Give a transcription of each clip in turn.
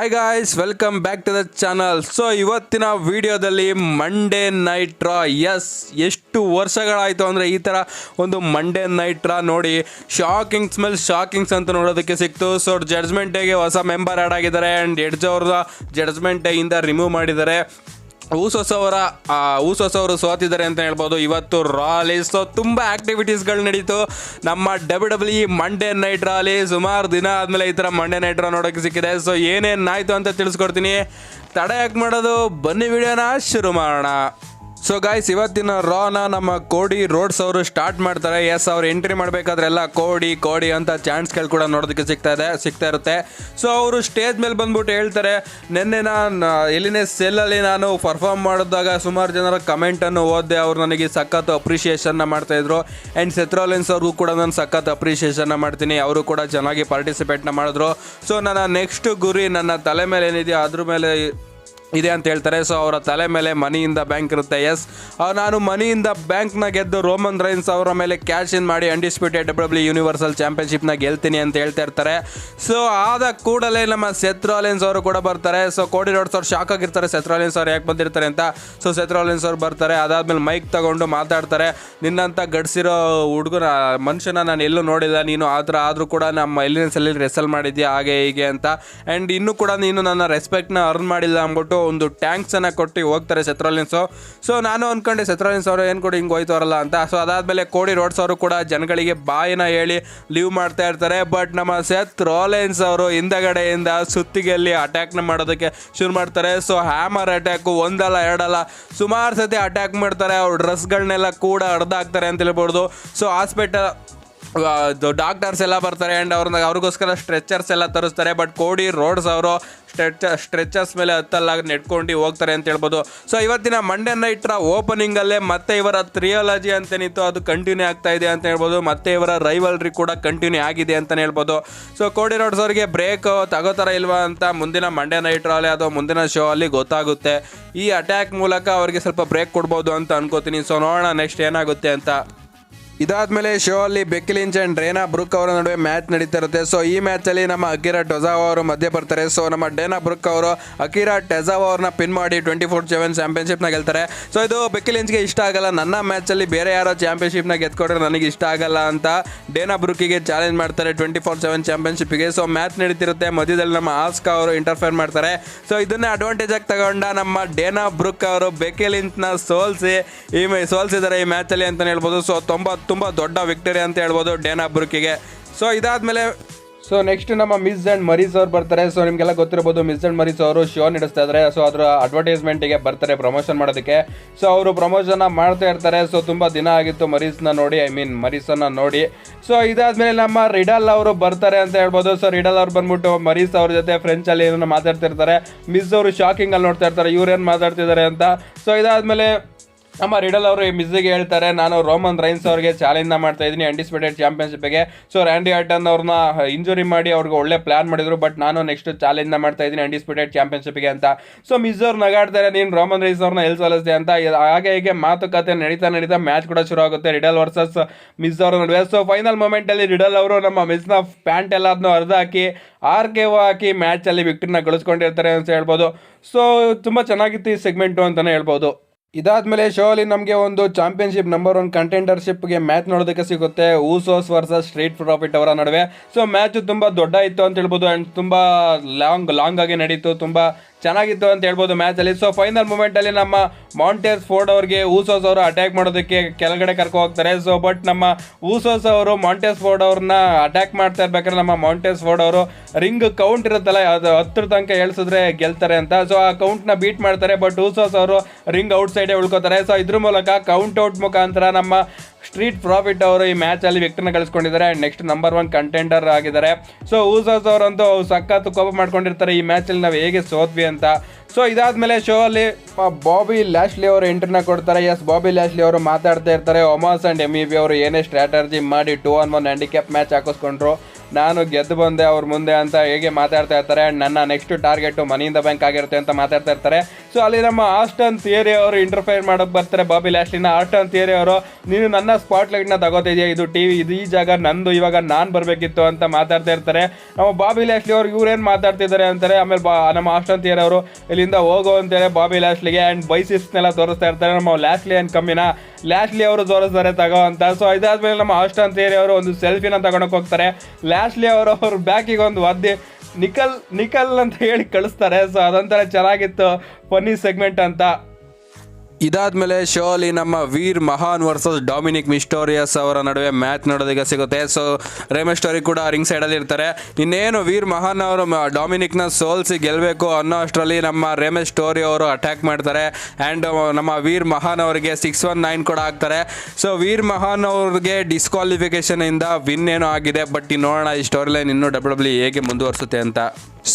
Hi guys, welcome back to the channel. So ಇವತ್ತಿನ ವಿಡಿಯೋದಲ್ಲಿ Monday night ರಾ, ಎಷ್ಟು ವರ್ಷಗಳಾಯಿತು ಅಂದರೆ ಈ ಥರ ಒಂದು ಮಂಡೇ ನೈಟ್ ರಾ ನೋಡಿ ಶಾಕಿಂಗ್ಸ್ ಅಂತ ನೋಡೋದಕ್ಕೆ ಸಿಕ್ತು. ಸೊ ಜಡ್ಜ್ಮೆಂಟ್ ಡೇಗೆ ಹೊಸ ಮೆಂಬರ್ ಆ್ಯಡ್ ಆಗಿದ್ದಾರೆ ಆ್ಯಂಡ್ ಎಡ್ಜ್ ಅವ್ರ ಜಡ್ಜ್ಮೆಂಟ್ ಡೇಯಿಂದ ರಿಮೂವ್ ಮಾಡಿದ್ದಾರೆ. ಊಸೋಸ್ ಅವರು ಸೋತಿದ್ದಾರೆ ಅಂತ ಹೇಳ್ಬೋದು ಇವತ್ತು ರಾಲಿ. ಸೊ ತುಂಬ ಆ್ಯಕ್ಟಿವಿಟೀಸ್ಗಳು ನಡೀತು ನಮ್ಮ WWE ಮಂಡೇ ನೈಟ್ ರಾಲಿ. ಸುಮಾರು ದಿನ ಆದಮೇಲೆ ಈ ಥರ ಮಂಡೇ ನೈಟ್ ರಾ ನೋಡೋಕ್ಕೆ ಸಿಕ್ಕಿದೆ. ಸೊ ಏನೇನಾಯಿತು ಅಂತ ತಿಳಿಸ್ಕೊಡ್ತೀನಿ, ತಡ ಯಾಕೆ ಮಾಡೋದು, ಬನ್ನಿ ವಿಡಿಯೋನ ಶುರು ಮಾಡೋಣ. ಸೊ ಗಾಯ್ಸ್, ಇವತ್ತಿನ ರಾನ ನಮ್ಮ ಕೋಡಿ ರೋಡ್ಸ್ ಅವರು ಸ್ಟಾರ್ಟ್ ಮಾಡ್ತಾರೆ. ಅವ್ರು ಎಂಟ್ರಿ ಮಾಡಬೇಕಾದ್ರೆ ಎಲ್ಲ ಕೋಡಿ ಅಂತ ಚಾನ್ಸ್ಗಳು ಕೂಡ ನೋಡೋದಕ್ಕೆ ಸಿಗ್ತಾ ಇರುತ್ತೆ. ಸೊ ಅವರು ಸ್ಟೇಜ್ ಮೇಲೆ ಬಂದ್ಬಿಟ್ಟು ಹೇಳ್ತಾರೆ, ನಿನ್ನೆ ನಾನು ಎಲ್ಲಿನೇ ಸೆಲ್ಲಲ್ಲಿ ನಾನು ಪರ್ಫಾರ್ಮ್ ಮಾಡಿದಾಗ ಸುಮಾರು ಜನರ ಕಮೆಂಟನ್ನು ಓದಿದೆ. ಅವ್ರು ನನಗೆ ಸಖತ್ ಅಪ್ರಿಷಿಯೇಷನ್ನ ಮಾಡ್ತಾಯಿದ್ರು. ಆ್ಯಂಡ್ ಸೆತ್ರಾಲೆನ್ಸ್ ಅವ್ರಿಗೂ ಕೂಡ ನಾನು ಸಖತ್ ಅಪ್ರಿಷಿಯೇಷನ್ನ ಮಾಡ್ತೀನಿ. ಅವರು ಕೂಡ ಚೆನ್ನಾಗಿ ಪಾರ್ಟಿಸಿಪೇಟ್ನ ಮಾಡಿದ್ರು. ಸೊ ನನ್ನ ನೆಕ್ಸ್ಟ್ ಗುರಿ ನನ್ನ ತಲೆ ಮೇಲೆ ಏನಿದೆಯೋ ಅದ್ರ ಮೇಲೆ ಇದೆ ಅಂತ ಹೇಳ್ತಾರೆ. ಸೊ ಅವರ ತಲೆ ಮೇಲೆ ಮನಿ ಇನ್ ದ ಬ್ಯಾಂಕ್ ಇರುತ್ತೆ. ನಾನು ಮನಿ ಇನ್ ದ ಬ್ಯಾಂಕ್ನ ಗೆದ್ದು ರೋಮನ್ ರೈನ್ಸ್ ಅವರ ಮೇಲೆ ಕ್ಯಾಶ್ ಇನ್ ಮಾಡಿ ಅನ್ಡಿಸ್ಪ್ಯೂಟೆಡ್ WWE ಯೂನಿವರ್ಸಲ್ ಚಾಂಪಿಯನ್ಶಿಪ್ನ ಗೆಲ್ತೀನಿ ಅಂತ ಹೇಳ್ತಾ ಇರ್ತಾರೆ. ಸೊ ಆದ ಕೂಡಲೇ ನಮ್ಮ ಸೆತ್ರಾಲೆನ್ಸ್ ಅವರು ಕೂಡ ಬರ್ತಾರೆ. ಸೊ ಕೋಡಿ ರೋಡ್ಸ್ ಅವ್ರು ಶಾಕ್ ಆಗಿರ್ತಾರೆ, ಸೆತ್ರಾಲೆನ್ಸ್ ಅವ್ರು ಯಾಕೆ ಬಂದಿರ್ತಾರೆ ಅಂತ. ಸೊ ಸೆತ್ರಾಲೆನ್ಸ್ ಅವ್ರು ಬರ್ತಾರೆ, ಅದಾದ್ಮೇಲೆ ಮೈಕ್ ತಗೊಂಡು ಮಾತಾಡ್ತಾರೆ. ನಿನ್ನಂತ ಗಡ್ಸಿರೋ ಹುಡುಗನ ಮನುಷ್ಯನ ನಾನು ಎಲ್ಲೂ ನೋಡಿಲ್ಲ, ನೀನು ಆ ಥರ ಆದರೂ ಕೂಡ ನಮ್ಮ ಎಲ್ಲಿನಲ್ಲಿ ರೆಸಲ್ ಮಾಡಿದ್ಯಾ ಹಾಗೆ ಹೀಗೆ ಅಂತ. ಆ್ಯಂಡ್ ಇನ್ನೂ ಕೂಡ ನೀನು ನನ್ನ ರೆಸ್ಪೆಕ್ಟ್ನ ಅರ್ನ್ ಮಾಡಿಲ್ಲ ಅಂದ್ಬಿಟ್ಟು ಒಂದು ಟ್ಯಾಂಕ್ಸನ್ನು ಕೊಟ್ಟು ಹೋಗ್ತಾರೆ ಸೆತ್ರಾಲೆನ್ಸು. ಸೊ ನಾನು ಅಂದ್ಕೊಂಡೆ ಸೆತ್ರಾಲೆನ್ಸ್ ಅವರು ಏನು ಕೊಡಿ ಹಿಂಗೆ ಹೋಯ್ತವರಲ್ಲ ಅಂತ. ಸೊ ಅದಾದಮೇಲೆ ಕೋಡಿ ರೋಡ್ಸ್ ಅವರು ಕೂಡ ಜನಗಳಿಗೆ ಬಾಯಿನ ಹೇಳಿ ಲೀವ್ ಮಾಡ್ತಾ ಇರ್ತಾರೆ. ಬಟ್ ನಮ್ಮ ಸೆತ್ರಾಲೆನ್ಸ್ ಅವರು ಹಿಂದಗಡೆಯಿಂದ ಸುತ್ತಿಗೆಯಲ್ಲಿ ಅಟ್ಯಾಕ್ನ ಮಾಡೋದಕ್ಕೆ ಶುರು ಮಾಡ್ತಾರೆ. ಸೊ ಹ್ಯಾಮರ್ ಅಟ್ಯಾಕು ಒಂದಲ್ಲ ಎರಡಲ್ಲ ಸುಮಾರು ಸತಿ ಅಟ್ಯಾಕ್ ಮಾಡ್ತಾರೆ. ಅವ್ರ ಡ್ರೆಸ್ಗಳನ್ನೆಲ್ಲ ಕೂಡ ಹರಿದಾಕ್ತಾರೆ ಅಂತ ಹೇಳ್ಬೋದು. ಸೊ ಹಾಸ್ಪಿಟಲ್ ಡಾಕ್ಟರ್ಸ್ ಎಲ್ಲ ಬರ್ತಾರೆ ಆ್ಯಂಡ್ ಅವ್ರಿಗೋಸ್ಕರ ಸ್ಟ್ರೆಚರ್ಸ್ ಎಲ್ಲ ತರಿಸ್ತಾರೆ. ಬಟ್ ಕೋಡಿ ರೋಡ್ಸ್ ಅವರು ಸ್ಟ್ರೆಚರ್ಸ್ ಮೇಲೆ ಹತ್ತಲ್ಲ ನೆಡ್ಕೊಂಡು ಹೋಗ್ತಾರೆ ಅಂತ ಹೇಳ್ಬೋದು. ಸೊ ಇವತ್ತಿನ ಮಂಡೇ ನೈಟ್ ರಾ ಓಪನಿಂಗಲ್ಲೇ ಮತ್ತೆ ಇವರ ಥ್ರಿಯಾಲಜಿ ಅಂತೇನಿತ್ತು ಅದು ಕಂಟಿನ್ಯೂ ಆಗ್ತಾ ಇದೆ ಅಂತ ಹೇಳ್ಬೋದು. ಮತ್ತೆ ಇವರ ರೈವಲ್ರಿ ಕೂಡ ಕಂಟಿನ್ಯೂ ಆಗಿದೆ ಅಂತಲೇ ಹೇಳ್ಬೋದು. ಸೊ ಕೋಡಿ ರೋಡ್ಸ್ ಅವರಿಗೆ ಬ್ರೇಕ್ ತಗೋತಾರ ಇಲ್ವಾ ಅಂತ ಮುಂದಿನ ಮಂಡೇ ನೈಟ್ ರಾ ಅಲ್ಲಿ ಅಥವಾ ಮುಂದಿನ ಶೋ ಅಲ್ಲಿ ಗೊತ್ತಾಗುತ್ತೆ. ಈ ಅಟ್ಯಾಕ್ ಮೂಲಕ ಅವರಿಗೆ ಸ್ವಲ್ಪ ಬ್ರೇಕ್ ಕೊಡ್ಬೋದು ಅಂತ ಅನ್ಕೋತೀನಿ. ಸೊ ನೋಡೋಣ ನೆಕ್ಸ್ಟ್ ಏನಾಗುತ್ತೆ ಅಂತ. ಇದಾದ್ಮೇಲೆ ಶೋ ಅಲ್ಲಿ ಬೆಕ್ಕಿ ಲಿಂಚ್ ಆ್ಯಂಡ್ ರೇನಾ ಬ್ರೂಕ್ ಅವರ ನಡುವೆ ಮ್ಯಾಚ್ ನಡೀತಾ ಇರುತ್ತೆ. ಸೊ ಈ ಮ್ಯಾಚಲ್ಲಿ ನಮ್ಮ ಅಕಿರಾ ಟೊಜಾವಾ ಅವರು ಮಧ್ಯೆ ಬರ್ತಾರೆ. ಸೊ ನಮ್ಮ ಡೇನಾ ಬ್ರೂಕ್ ಅವರು ಅಕಿರಾ ಟೊಜಾವಾ ಅವ್ರನ್ನ ಪಿನ್ ಮಾಡಿ 24/7 ಚಾಂಪಿಯನ್ಶಿಪ್ನ ಗೆಲ್ತಾರೆ. ಸೊ ಇದು ಬೆಕ್ಕಿ ಲಿಂಚ್ಗೆ ಇಷ್ಟ ಆಗಲ್ಲ, ನನ್ನ ಮ್ಯಾಚಲ್ಲಿ ಬೇರೆ ಯಾರೋ ಚಾಂಪಿಯನ್ಶಿಪ್ನ ಗೆದ್ಕೊಡ್ರೆ ನನಗೆ ಇಷ್ಟ ಆಗಲ್ಲ ಅಂತ ಡೇನಾ ಬ್ರೂಕಿಗೆ ಚಾಲೆಂಜ್ ಮಾಡ್ತಾರೆ 24/7 ಚಾಂಪಿಯನ್ಶಿಪ್ಗೆ. ಸೊ ಮ್ಯಾಚ್ ನಡೀತಿರುತ್ತೆ, ಮಧ್ಯದಲ್ಲಿ ನಮ್ಮ ಆಸ್ಕಾ ಅವರು ಇಂಟರ್ಫೇರ್ ಮಾಡ್ತಾರೆ. ಸೊ ಇದನ್ನೇ ಅಡ್ವಾಂಟೇಜ್ ಆಗಿ ತಗೊಂಡ ನಮ್ಮ ಡೇನಾ ಬ್ರೂಕ್ ಅವರು ಬೆಕ್ಕಿ ಲಿಂಚ್ನ ಸೋಲ್ಸಿದ್ದಾರೆ ಈ ಮ್ಯಾಚಲ್ಲಿ ಅಂತಲೇ ಹೇಳ್ಬೋದು. ಸೊ ತುಂಬ ದೊಡ್ಡ ವಿಕ್ಟರಿ ಅಂತ ಹೇಳ್ಬೋದು ಡೇನಾ ಬ್ರೂಕಿಗೆ. ಸೊ ಇದಾದ್ಮೇಲೆ ನೆಕ್ಸ್ಟ್ ನಮ್ಮ ಮಿಸ್ ಆ್ಯಂಡ್ ಮರೀಸ್ ಅವ್ರು ಬರ್ತಾರೆ. ಸೊ ನಿಮಗೆಲ್ಲ ಗೊತ್ತಿರ್ಬೋದು, ಮಿಸ್ ಆ್ಯಂಡ್ ಮರೀಸ್ ಅವರು ಶೋ ನಡೆಸ್ತಾ ಇದ್ದಾರೆ. ಸೊ ಅದರ ಅಡ್ವರ್ಟೈಸ್ಮೆಂಟಿಗೆ ಬರ್ತಾರೆ ಪ್ರಮೋಷನ್ ಮಾಡೋದಕ್ಕೆ. ಸೊ ಅವರು ಪ್ರಮೋಷನ್ನ ಮಾಡ್ತಾ ಇರ್ತಾರೆ. ಸೊ ತುಂಬ ದಿನ ಆಗಿತ್ತು ಮರೀಸನ್ನು ನೋಡಿ. ಸೊ ಇದಾದ್ಮೇಲೆ ನಮ್ಮ ರಿಡಲ್ ಅವರು ಬರ್ತಾರೆ ಅಂತ ಹೇಳ್ಬೋದು. ಸೊ ರಿಡಲ್ ಅವ್ರು ಬಂದ್ಬಿಟ್ಟು ಮರೀಸ್ ಅವ್ರ ಜೊತೆ ಫ್ರೆಂಚಲ್ಲಿ ಏನೋ ಮಾತಾಡ್ತಿರ್ತಾರೆ. ಮಿಸ್ ಅವರು ಶಾಕಿಂಗಲ್ಲಿ ನೋಡ್ತಾ ಇರ್ತಾರೆ ಇವ್ರೇನು ಮಾತಾಡ್ತಿದ್ದಾರೆ ಅಂತ. ಸೊ ಇದಾದ್ಮೇಲೆ ನಮ್ಮ ರಿಡಲ್ ಅವರು ಮಿಸ್ಸಿಗೆ ಹೇಳ್ತಾರೆ, ನಾನು ರೋಮನ್ ರೈನ್ಸ್ ಅವ್ರಿಗೆ ಚಾಲೆಂಜ್ನ ಮಾಡ್ತಾ ಇದ್ದೀನಿ ಅನ್ಡಿಸ್ಪ್ಯೂಟೆಡ್ ಚಾಂಪಿಯನ್ಶಿಪ್ಗೆ. ಸೊ ರ್ಯಾಂಡಿ ಆರ್ಟನ್ ಅವ್ರನ್ನ ಇಂಜುರಿ ಮಾಡಿ ಅವ್ರಿಗೆ ಒಳ್ಳೆ ಪ್ಲಾನ್ ಮಾಡಿದ್ರು. ಬಟ್ ನಾನು ನೆಕ್ಸ್ಟ್ ಚಾಲೆಂಜ್ನ ಮಾಡ್ತಾ ಇದ್ದೀನಿ ಅನ್ಡಿಸ್ಪ್ಯೂಟೆಡ್ ಚಾಂಪಿಯನ್ಶಿಪ್ಗೆ ಅಂತ. ಸೊ ಮಿಸ್ ಅವ್ರು ನಗಾಡ್ತಾರೆ, ನೀನು ರೋಮನ್ ರೈನ್ಸ್ ಅವ್ರನ್ನ ಎಲ್ಲಿ ಸೋಲಿಸ್ದೆ ಅಂತ. ಹಾಗೆ ಹೀಗೆ ಮಾತುಕತೆ ನಡೀತಾ ಮ್ಯಾಚ್ ಕೂಡ ಶುರು ಆಗುತ್ತೆ ರಿಡಲ್ ವರ್ಸಸ್ ಮಿಸ್ ಅವ್ರ ನಡುವೆ. ಸೊ ಫೈನಲ್ ಮೂಮೆಂಟಲ್ಲಿ ರಿಡಲ್ ಅವರು ನಮ್ಮ ಮಿಸ್ನ ಪ್ಯಾಂಟ್ ಎಲ್ಲದನ್ನೂ ಹಾಕಿ RKO ಹಾಕಿ ಮ್ಯಾಚಲ್ಲಿ ವಿಕ್ಟರಿನ ಗಳಿಸ್ಕೊಂಡಿರ್ತಾರೆ ಅಂತ ಹೇಳ್ಬೋದು. ಸೊ ತುಂಬ ಚೆನ್ನಾಗಿತ್ತು ಈ ಸೆಗ್ಮೆಂಟು ಅಂತಲೇ ಹೇಳ್ಬೋದು. ಇದಾದ್ಮೇಲೆ ಶೋ ಅಲ್ಲಿ ನಮಗೆ ಒಂದು ಚಾಂಪಿಯನ್ಶಿಪ್ ನಂಬರ್ 1 ಕಂಟೆಂಡರ್ಶಿಪ್ಗೆ ಮ್ಯಾಚ್ ನೋಡೋದಕ್ಕೆ ಸಿಗುತ್ತೆ, ಊಸೋಸ್ ವರ್ಸಸ್ ಸ್ಟ್ರೀಟ್ ಪ್ರಾಫಿಟ್ ಅವರ ನಡುವೆ. ಸೊ ಮ್ಯಾಚ್ ತುಂಬ ದೊಡ್ಡ ಇತ್ತು ಅಂತ ಹೇಳ್ಬೋದು ಆ್ಯಂಡ್ ತುಂಬ ಲಾಂಗ್ ಆಗಿ ನಡೀತು, ತುಂಬ ಚೆನ್ನಾಗಿತ್ತು ಅಂತ ಹೇಳ್ಬೋದು ಮ್ಯಾಚಲ್ಲಿ. ಸೊ ಫೈನಲ್ ಮೂಮೆಂಟಲ್ಲಿ ನಮ್ಮ ಮಾಂಟೇಸ್ ಫೋರ್ಡ್ ಅವ್ರಿಗೆ ಊಸೋಸ್ ಅವರು ಅಟ್ಯಾಕ್ ಮಾಡೋದಕ್ಕೆ ಕೆಳಗಡೆ ಕರ್ಕೊ ಹೋಗ್ತಾರೆ. ಸೊ ಬಟ್ ನಮ್ಮ ಊಸೋಸ್ ಅವರು ಮಾಂಟೇಸ್ ಫೋರ್ಡ್ ಅವ್ರನ್ನ ಅಟ್ಯಾಕ್ ಮಾಡ್ತಾ ಇರ್ಬೇಕಾದ್ರೆ ನಮ್ಮ ಮಾಂಟೇಸ್ ಫೋರ್ಡ್ ಅವರು ರಿಂಗ್ ಕೌಂಟ್ ಇರುತ್ತಲ್ಲ ಅದು 10 ತನಕ ಎಳ್ಸಿದ್ರೆ ಗೆಲ್ತಾರೆ ಅಂತ. ಸೊ ಆ ಕೌಂಟ್ನ ಬೀಟ್ ಮಾಡ್ತಾರೆ. ಬಟ್ ಊಸೋಸ್ ಅವರು ರಿಂಗ್ ಔಟ್ ಸೈಡೇ ಉಳ್ಕೋತಾರೆ. ಸೊ ಇದ್ರ ಮೂಲಕ ಕೌಂಟ್ ಔಟ್ ಮುಖಾಂತರ ನಮ್ಮ ಸ್ಟ್ರೀಟ್ ಪ್ರಾಫಿಟ್ ಅವರು ಈ ಮ್ಯಾಚಲ್ಲಿ ವಿಕ್ಟರ್ನ ಗಳಿಸ್ಕೊಂಡಿದ್ದಾರೆ ಆ್ಯಂಡ್ ನೆಕ್ಸ್ಟ್ ನಂಬರ್ 1 ಕಂಟೆಂಡರ್ ಆಗಿದ್ದಾರೆ. ಸೊ ಊಸೋಸ್ ಅವರಂತೂ ಸಖತ್ ಕೋಪ ಮಾಡ್ಕೊಂಡಿರ್ತಾರೆ ಈ ಮ್ಯಾಚಲ್ಲಿ ನಾವು ಹೇಗೆ ಸೋತ್ವಿ ಅಂತ. ಸೊ ಇದಾದ್ಮೇಲೆ ಶೋ ಅಲ್ಲಿ ಬಾಬಿ ಲ್ಯಾಶ್ಲಿ ಅವರು ಎಂಟ್ರಿನ ಕೊಡ್ತಾರೆ. ಬಾಬಿ ಲ್ಯಾಶ್ಲಿ ಅವರು ಮಾತಾಡ್ತಾ ಇರ್ತಾರೆ. ಒಮಾಸ್ ಆ್ಯಂಡ್ MEV ಅವರು ಏನೇ ಸ್ಟ್ರಾಟಜಿ ಮಾಡಿ 2-on-1 ಹ್ಯಾಂಡಿಕ್ಯಾಪ್ ಮ್ಯಾಚ್ ಹಾಕಿಸ್ಕೊಂಡ್ರು. ನಾನು ಗೆದ್ದು ಬಂದೆ ಅವ್ರ ಮುಂದೆ ಅಂತ ಹೇಗೆ ಮಾತಾಡ್ತಾ ಇರ್ತಾರೆ. ಆ್ಯಂಡ್ ನನ್ನ next target money in the bank ಆಗಿರುತ್ತೆ ಅಂತ ಮಾತಾಡ್ತಾ ಇರ್ತಾರೆ. ಸೊ ಅಲ್ಲಿ ನಮ್ಮ ಆಸ್ಟನ್ ಥಿಯರಿ ಅವರು ಇಂಟರ್ಫೈರ್ ಮಾಡೋಕೆ ಬರ್ತಾರೆ. ಬಾಬಿ ಲ್ಯಾಶ್ಲಿನ ಆಸ್ಟನ್ ಥಿಯರಿ ಅವರು ನೀನು ನನ್ನ ಸ್ಪಾಟ್ಲೈಟ್ನ ತಗೋತಿದ್ಯಾ, ಇದು ಟಿವಿ, ಇದು ಈ ಜಾಗ ನಂದು, ಇವಾಗ ನಾನು ಬರಬೇಕಿತ್ತು ಅಂತ ಮಾತಾಡ್ತಾ ಇರ್ತಾರೆ. ನಮ್ಮ ಬಾಬಿ ಲ್ಯಾಶ್ಲಿ ಅವರು ಇವ್ರೇನು ಮಾತಾಡ್ತಿದ್ದಾರೆ ಅಂತಾರೆ. ಆಮೇಲೆ ನಮ್ಮ ಆಸ್ಟನ್ ಥಿಯರಿ ಅವರು ಇಲ್ಲಿಂದ ಹೋಗೋ ಅಂತಾರೆ ಬಾಬಿ ಲ್ಯಾಶ್ಲಿಗೆ. ಆ್ಯಂಡ್ ಬೈಸಿಸ್ನೆಲ್ಲ ತೋರಿಸ್ತಾ ಇರ್ತಾರೆ. ನಮ್ಮ ಲ್ಯಾಶ್ಲಿ ಏನು ಕಮ್ಮಿನ ಲ್ಯಾಶ್ಲಿ ಅವರು ತೋರಿಸ್ತಾರೆ ತಗೋ ಅಂತ. ಸೊ ಇದಾದ್ಮೇಲೆ ನಮ್ಮ ಆಸ್ಟನ್ ಥಿಯರಿ ಅವರು ಒಂದು ಸೆಲ್ಫಿನ ತಗೊಳಕ್ಕೆ ಹೋಗ್ತಾರೆ. ಲ್ಯಾಶ್ಲಿ ಅವರು ಅವ್ರ ಬ್ಯಾಕಿಗೆ ಒಂದು ಒದ್ದೆ ನಿಕಲ್ ಅಂತ ಹೇಳಿ ಕಳಿಸ್ತಾರೆ. ಸೊ ಅದೊಂಥರ ಚೆನ್ನಾಗಿತ್ತು, ಫನ್ನಿ ಸೆಗ್ಮೆಂಟ್ ಅಂತ. ಇದಾದ್ಮೇಲೆ ಶೋ ಅಲ್ಲಿ ನಮ್ಮ ವೀರ್ ಮಹಾನ್ ವರ್ಸಸ್ ಡೊಮಿನಿಕ್ ಮಿಸ್ಟೋರಿಯಸ್ ಅವರ ನಡುವೆ ಮ್ಯಾಚ್ ನೋಡೋದಕ್ಕೆ ಸಿಗುತ್ತೆ. ಸೊ ರೇಮಸ್ ಸ್ಟೋರಿ ಕೂಡ ರಿಂಗ್ ಸೈಡಲ್ಲಿ ಇರ್ತಾರೆ. ಇನ್ನೇನು ವೀರ್ ಮಹಾನ್ ಅವರು ಡೊಮಿನಿಕ್ನ ಸೋಲ್ಸಿ ಗೆಲ್ಲಬೇಕು ಅನ್ನೋ ಅಷ್ಟರಲ್ಲಿ ನಮ್ಮ ರೇಮಸ್ ಸ್ಟೋರಿ ಅವರು ಅಟ್ಯಾಕ್ ಮಾಡ್ತಾರೆ. ಆ್ಯಂಡ್ ನಮ್ಮ ವೀರ್ ಮಹಾನ್ ಅವರಿಗೆ 619 ಕೂಡ ಆಗ್ತಾರೆ. ಸೊ ವೀರ್ ಮಹಾನ್ ಅವ್ರಿಗೆ ಡಿಸ್ಕ್ವಾಲಿಫಿಕೇಶನ್ ಇಂದ ವಿನ್ ಏನೋ ಆಗಿದೆ. ಬಟ್ ನೋಡೋಣ ಈ ಸ್ಟೋರಿ ಲೈನ್ ಇನ್ನೂ WWE ಹೇಗೆ ಮುಂದುವರಿಸುತ್ತೆ ಅಂತ.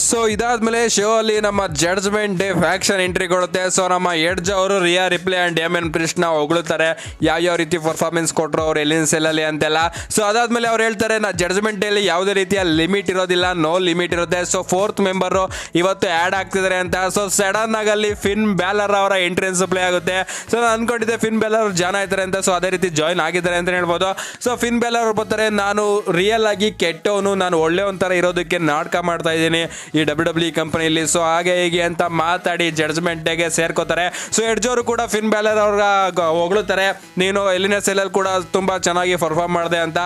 ಸೊ ಇದಾದ್ಮೇಲೆ ಶೋ ಅಲ್ಲಿ ನಮ್ಮ ಜಡ್ಜ್ಮೆಂಟ್ ಡೇ ಫ್ಯಾಕ್ಷನ್ ಎಂಟ್ರಿ ಕೊಡುತ್ತೆ. ಸೊ ನಮ್ಮ ಎಡ್ಜ್ ಅವರು ರಿಯಾ ರಿಪ್ಲೆ ಆ್ಯಂಡ್ ಡೇಮಿಯನ್ ಪ್ರಿಸ್ಟ್ನ ಹೊಗಳುತ್ತಾರೆ, ಯಾವ ರೀತಿ ಪರ್ಫಾರ್ಮೆನ್ಸ್ ಕೊಟ್ಟರು ಅವ್ರು ಎಲ್ಲಿನ ಸೆಲ್ಲಲ್ಲಿ ಅಂತೆಲ್ಲ. ಸೊ ಅದಾದ್ಮೇಲೆ ಅವ್ರು ಹೇಳ್ತಾರೆ ಜಡ್ಜ್ಮೆಂಟ್ ಡೇಲಿ ಯಾವುದೇ ರೀತಿಯ ಲಿಮಿಟ್ ಇರೋದಿಲ್ಲ, ನೋ ಲಿಮಿಟ್ ಇರುತ್ತೆ. ಸೊ 4th ಮೆಂಬರು ಇವತ್ತು ಆ್ಯಡ್ ಆಗ್ತಿದ್ದಾರೆ ಅಂತ. ಸೊ ಸಡನ್ ಆಗಿ ಅಲ್ಲಿ ಫಿನ್ ಬ್ಯಾಲರ್ ಅವರ ಎಂಟ್ರೆನ್ಸ್ ಪ್ಲೇ ಆಗುತ್ತೆ. ಸೊ ನಾನು ಅನ್ಕೊಂಡಿದ್ದೆ ಫಿನ್ ಬ್ಯಾಲರ್ ಅವ್ರು ಜಾಯ್ನ್ ಆಯ್ತಾರೆ ಅಂತ. ಸೊ ಅದೇ ರೀತಿ ಜಾಯ್ನ್ ಆಗಿದ್ದಾರೆ ಅಂತ ಹೇಳ್ಬೋದು. ಸೊ ಫಿನ್ ಬ್ಯಾಲರ್ ಅವ್ರು ಬರ್ತಾರೆ, ನಾನು ರಿಯಲ್ ಆಗಿ ಕೆಟ್ಟವನು, ನಾನು ಒಳ್ಳೆ ಒಂಥರ ಇರೋದಕ್ಕೆ ನಾಟಕ ಮಾಡ್ತಾ ಇದ್ದೀನಿ ಈ WWE ಕಂಪನಿಯಲ್ಲಿ. ಸೊ ಹಾಗೆ ಹೀಗೆ ಅಂತ ಮಾತಾಡಿ ಜಡ್ಜ್ಮೆಂಟ್ ಡೇಗೆ ಸೇರ್ಕೋತಾರೆ. ಸೊ ಎಡ್ಜ್ ಅವರು ಕೂಡ ಫಿನ್ ಬ್ಯಾಲರ್ ಅವ್ರ ಹೊಗಳುತ್ತಾರೆ, ನೀನು ಎಲ್ಲಿನ ಸೆಲ್ಲಲ್ಲಿ ಕೂಡ ತುಂಬ ಚೆನ್ನಾಗಿ ಪರ್ಫಾರ್ಮ್ ಮಾಡಿದೆ ಅಂತ.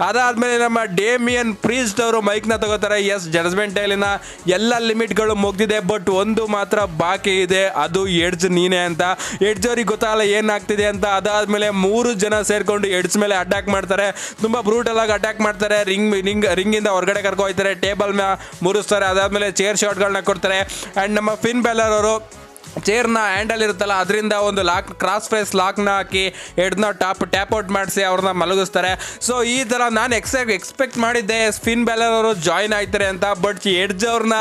ಅದಾದಮೇಲೆ ನಮ್ಮ ಡೇಮಿಯನ್ ಪ್ರೀಸ್ಟ್ ಅವರು ಮೈಕ್ನ ತಗೋತಾರೆ. ಎಸ್, ಜಡ್ಜ್ಮೆಂಟ್ ಡೇಲಿನ ಎಲ್ಲ ಲಿಮಿಟ್ಗಳು ಮುಗ್ದಿದೆ, ಬಟ್ ಒಂದು ಮಾತ್ರ ಬಾಕಿ ಇದೆ, ಅದು ಎಡ್ಜ್ ನೀನೇ ಅಂತ. ಎಡ್ಜ್ ಅವ್ರಿಗೆ ಗೊತ್ತಾಗಲ್ಲ ಏನಾಗ್ತಿದೆ ಅಂತ. ಅದಾದಮೇಲೆ 3 ಜನ ಸೇರ್ಕೊಂಡು ಎಡ್ಜ್ ಮೇಲೆ ಅಟ್ಯಾಕ್ ಮಾಡ್ತಾರೆ. ತುಂಬ ಬ್ರೂಟಲ್ ಆಗಿ ಅಟ್ಯಾಕ್ ಮಾಡ್ತಾರೆ. ರಿಂಗಿಂದ ಹೊರಗಡೆ ಕರ್ಕೊ ಹೋಗ್ತಾರೆ, ಟೇಬಲ್ ಮುರಿಸ್ತಾರೆ. ಅದಾದಮೇಲೆ ಚೇರ್ ಶಾಟ್ಗಳನ್ನ ಕೊಡ್ತಾರೆ. ಆ್ಯಂಡ್ ನಮ್ಮ ಫಿನ್ ಬ್ಯಾಲರ್ ಅವರು ಚೇರ್ನ ಹ್ಯಾಂಡಲ್ ಇರುತ್ತಲ್ಲ ಅದರಿಂದ ಒಂದು ಕ್ರಾಸ್ ಫೇಸ್ ಲಾಕ್ನ ಹಾಕಿ ಎಡ್ನ ಟ್ಯಾಪ್ ಔಟ್ ಮಾಡಿಸಿ ಅವ್ರನ್ನ ಮಲಗಿಸ್ತಾರೆ. ಸೊ ಈ ಥರ ನಾನು ಎಕ್ಸ್ಪೆಕ್ಟ್ ಮಾಡಿದ್ದೆ ಫಿನ್ ಬ್ಯಾಲರ್ ಅವರು ಜಾಯ್ನ್ ಆಗ್ತಾರೆ ಅಂತ. ಬಟ್ ಎಡ್ಜ್ ಅವ್ರನ್ನ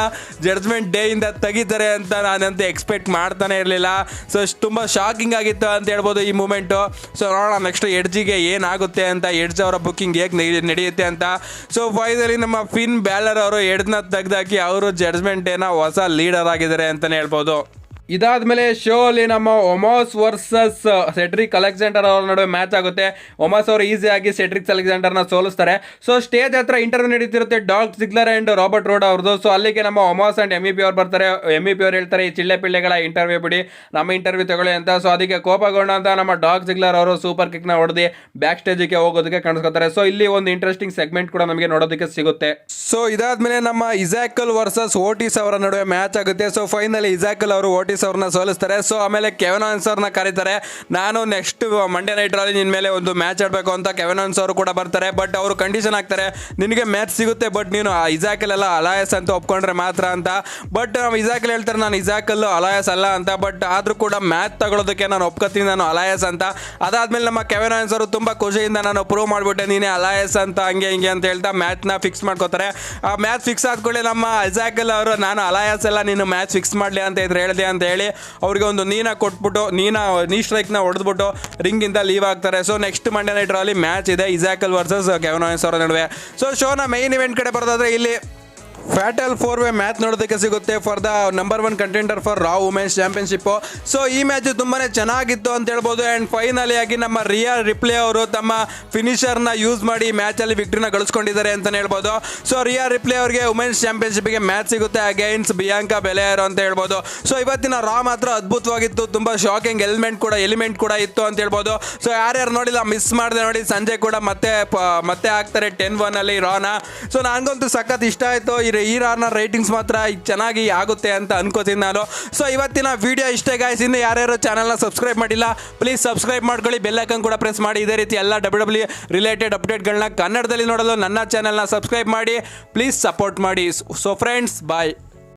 ಜಡ್ಜ್ಮೆಂಟ್ ಡೇಯಿಂದ ತೆಗಿತಾರೆ ಅಂತ ನಾನಂತೂ ಎಕ್ಸ್ಪೆಕ್ಟ್ ಮಾಡ್ತಾನೆ ಇರಲಿಲ್ಲ. ಸೊ ತುಂಬ ಶಾಕಿಂಗ್ ಆಗಿತ್ತು ಅಂತ ಹೇಳ್ಬೋದು ಈ ಮೂಮೆಂಟು. ಸೊ ನೋಡೋಣ ನೆಕ್ಸ್ಟ್ ಎಡ್ಜಿಗೆ ಏನಾಗುತ್ತೆ ಅಂತ, ಎಡ್ಜ್ ಅವರ ಬುಕ್ಕಿಂಗ್ ಹೇಗೆ ನಡೆಯುತ್ತೆ ಅಂತ. ಸೊ ಫೈನಲಿ ನಮ್ಮ ಫಿನ್ ಬ್ಯಾಲರ್ ಅವರು ಎಡ್ನ ತೆಗೆದಾಕಿ ಅವರು ಜಡ್ಜ್ಮೆಂಟ್ ಡೇನ ಹೊಸ ಲೀಡರ್ ಆಗಿದ್ದಾರೆ ಅಂತಲೇ ಹೇಳ್ಬೋದು. ಇದಾದ್ಮೇಲೆ ಶೋ ಅಲ್ಲಿ ನಮ್ಮ ಒಮಾಸ್ ವರ್ಸಸ್ ಸೆಡ್ರಿಕ್ ಅಲೆಕ್ಸಾಂಡರ್ ಅವರ ನಡುವೆ ಮ್ಯಾಚ್ ಆಗುತ್ತೆ. ಒಮಾಸ್ ಅವರು ಈಸಿಯಾಗಿ ಸೆಡ್ರಿಕ್ ಅಲೆಕ್ಸಾಂಡರ್ನ ಸೋಲಿಸ್ತಾರೆ. ಸೊ ಸ್ಟೇಜ್ ಹತ್ರ interview ನಡೀತಿರುತ್ತೆ ಡಾಲ್ಫ್ Ziegler and Robert road ಅವ್ರದ್ದು. ಸೊ ಅಲ್ಲಿಗೆ ನಮ್ಮ ಒಮಾಸ್ ಅಂಡ್ MEP ಅವ್ರು ಬರ್ತಾರೆ. MEP ಅವ್ರು ಹೇಳ್ತಾರೆ, ಈ ಚಿಳ್ಳೆ ಪಿಳ್ಳೆಗಳ ಇಂಟರ್ವ್ಯೂ ಬಿಡಿ, ನಮ್ಮ ಇಂಟರ್ವ್ಯೂ ತಗೊಳ್ಳಿ ಅಂತ. ಸೊ ಅದಕ್ಕೆ ಕೋಪಗೊಂಡ ಅಂತ ನಮ್ಮ ಡಾಲ್ಫ್ ಜಿಗ್ಲರ್ ಅವರು ಸೂಪರ್ ಕಿಕ್ನ ಹೊಡೆದು ಬ್ಯಾಕ್ ಸ್ಟೇಜಿಗೆ ಹೋಗೋದಕ್ಕೆ ಕಾಣಿಸ್ಕೊತಾರೆ. ಸೊ ಇಲ್ಲಿ ಒಂದು ಇಂಟ್ರೆಸ್ಟಿಂಗ್ ಸೆಗ್ಮೆಂಟ್ ಕೂಡ ನಮಗೆ ನೋಡೋದಕ್ಕೆ ಸಿಗುತ್ತೆ. ಸೊ ಇದಾದ್ಮೇಲೆ ನಮ್ಮ ಇಸಾಕಲ್ ವರ್ಸಸ್ ಓಟಿಸ್ ಅವರ ನಡುವೆ ಮ್ಯಾಚ್ ಆಗುತ್ತೆ. ಸೊ ಫೈನಲಿ ಇಸಾಕಲ್ ಅವರು ಓಟಿಸ್ ಅವ್ರನ್ನ ಸೋಲಿಸ್ತಾರೆ. ಸೊ ಆಮೇಲೆ ಕೆವಿನ್ ಆನ್ಸ್ ಅವ್ರನ್ನ ಕರೀತಾರೆ, ನಾನು ನೆಕ್ಸ್ಟ್ ಮಂಡೇ ನೈಟ್ ರಲ್ಲಿ ನಿನ್ನ ಮೇಲೆ ಒಂದು ಮ್ಯಾಚ್ ಆಡಬೇಕು ಅಂತ. ಕೆವಿನ್ ಆನ್ಸ್ ಅವರು ಕೂಡ ಬರ್ತಾರೆ. ಬಟ್ ಅವರು ಕಂಡೀಷನ್ ಹಾಕ್ತಾರೆ, ನಿನಗೆ ಮ್ಯಾಚ್ ಸಿಗುತ್ತೆ ಬಟ್ ನೀನು ಇಸಾಕಲ್ ಎಲ್ಲ ಅಲಾಯಸ್ ಅಂತ ಒಪ್ಕೊಂಡ್ರೆ ಮಾತ್ರ ಅಂತ. ಬಟ್ ಇಸಾಕಲ್ ಹೇಳ್ತಾರೆ, ನಾನು ಇಸಾಕಲ್ ಅಲಾಯಸ್ ಅಲ್ಲ ಅಂತ. ಬಟ್ ಆದರೂ ಕೂಡ ಮ್ಯಾಚ್ ತಗೊಳ್ಳೋದಕ್ಕೆ ನಾನು ಒಪ್ಕೋತೀನಿ, ನಾನು ಅಲಾಯಸ್ ಅಂತ. ಅದಾದ್ಮೇಲೆ ನಮ್ಮ ಕೆವಿನ್ ಆನ್ಸ್ ಅವರು ತುಂಬ ಖುಷಿಯಿಂದ ನಾನು ಪ್ರೂವ್ ಮಾಡಿಬಿಟ್ಟೆ ನೀನೇ ಅಲಾಯಸ್ ಅಂತ, ಹಂಗೆ ಹಿಂಗೆ ಅಂತ ಹೇಳ್ತಾ ಮ್ಯಾಚ್ನ ಫಿಕ್ಸ್ ಮಾಡ್ಕೋತಾರೆ. ಆ ಮ್ಯಾಚ್ ಫಿಕ್ಸ್ ಆದ್ಕೊಳ್ಳಿ ನಮ್ಮ ಇಸಾಕಲ್ ಅವರು, ನಾನು ಅಲಾಯಸ್ ಎಲ್ಲ ನೀನು ಮ್ಯಾಚ್ ಫಿಕ್ಸ್ ಮಾಡಲಿ ಅಂತ ಇದ್ರೆ ಹೇಳಿದೆ ಅಂತ ಹೇಳಿ ಅವ್ರಿಗೆ ಒಂದು ನೀನ ಕೊಟ್ಬಿಟ್ಟು ನೀ ಸ್ಟ್ರೈಕ್ನ ಹೊಡೆದ್ಬಿಟ್ಟು ರಿಂಗಿಂದ ಲೀವ್ ಆಗ್ತಾರೆ. ಸೊ ನೆಕ್ಸ್ಟ್ ಮಂಡೇ ನೈಟ್ ರಲ್ಲಿ ಮ್ಯಾಚ್ ಇದೆ ಇಸಾಕಲ್ ವರ್ಸಸ್ ಕೆವಿನ್ ಆನ್ಸ್ ಅವರ ನಡುವೆ. ಸೊ ಶೋನ ಮೈನ್ ಇವೆಂಟ್ ಕಡೆ ಬರೋದಾದ್ರೆ ಇಲ್ಲಿ ಫ್ಯಾಟಲ್ 4-way ಮ್ಯಾಚ್ ನೋಡೋದಕ್ಕೆ ಸಿಗುತ್ತೆ for the number 1 contender for Raw women's championship. So ಈ ಮ್ಯಾಚ್ ತುಂಬಾನೇ ಚೆನ್ನಾಗಿತ್ತು ಅಂತ ಹೇಳ್ಬೋದು. ಆ್ಯಂಡ್ ಫೈನಲಿ ಆಗಿ ನಮ್ಮ ರಿಯಾ ರಿಪ್ಲೆ ಅವರು ತಮ್ಮ ಫಿನಿಷರ್ನ ಯೂಸ್ ಮಾಡಿ ಮ್ಯಾಚಲ್ಲಿ ವಿಕ್ಟ್ರಿನ ಗಳಿಸ್ಕೊಂಡಿದ್ದಾರೆ ಅಂತಲೇ ಹೇಳ್ಬೋದು. ಸೊ ರಿಯಾ ರಿಪ್ಲೆ ಅವರಿಗೆ ವುಮೆನ್ಸ್ ಚಾಂಪಿಯನ್ಶಿಪ್ಗೆ ಮ್ಯಾಚ್ ಸಿಗುತ್ತೆ ಅಗೇನ್ಸ್ಟ್ ಬಿಯಾಂಕಾ ಬೆಲೆಯರ್ ಅಂತ ಹೇಳ್ಬೋದು. ಸೊ ಇವತ್ತಿನ ರಾ ಮಾತ್ರ ಅದ್ಭುತವಾಗಿತ್ತು, ತುಂಬ ಶಾಕಿಂಗ್ ಎಲಿಮೆಂಟ್ ಕೂಡ ಇತ್ತು ಅಂತ ಹೇಳ್ಬೋದು. ಸೊ ಯಾರ್ಯಾರು ನೋಡಿಲ್ಲ ಮಿಸ್ ಮಾಡಿದೆ ನೋಡಿ, ಸಂಜೆ ಕೂಡ ಮತ್ತೆ ಆಗ್ತಾರೆ 10-1 ರಾನ. ಸೊ ನನಗಂತೂ ಸಖತ್ ಇಷ್ಟ ಆಯಿತು. ಈ ರಾನ ರೈಟಿಂಗ್ಸ್ ಮಾತ್ರ ಚೆನ್ನಾಗಿ ಆಗುತ್ತೆ ಅಂತ ಅನ್ಕೋತೀನಿ ನಾನು. ಸೊ ಇವತ್ತಿನ ವಿಡಿಯೋ ಇಷ್ಟೇ ಗಾಯ್ಸ್. ಇನ್ನು ಯಾರ್ಯಾರು ಚಾನಲ್ನ ಸಬ್ಸ್ಕ್ರೈಬ್ ಮಾಡಿಲ್ಲ ಪ್ಲೀಸ್ ಸಬ್ಸ್ಕ್ರೈಬ್ ಮಾಡ್ಕೊಳ್ಳಿ, ಬೆಲ್ ಐಕಾನ್ ಕೂಡ ಪ್ರೆಸ್ ಮಾಡಿ. ಇದೇ ರೀತಿ ಎಲ್ಲ WWE ರಿಲೇಟೆಡ್ ಅಪ್ಡೇಟ್ಗಳನ್ನ ಕನ್ನಡದಲ್ಲಿ ನೋಡಲು ನನ್ನ ಚಾನಲ್ನ ಸಬ್ಸ್ಕ್ರೈಬ್ ಮಾಡಿ, ಪ್ಲೀಸ್ ಸಪೋರ್ಟ್ ಮಾಡಿ. ಸೊ ಫ್ರೆಂಡ್ಸ್ ಬಾಯ್.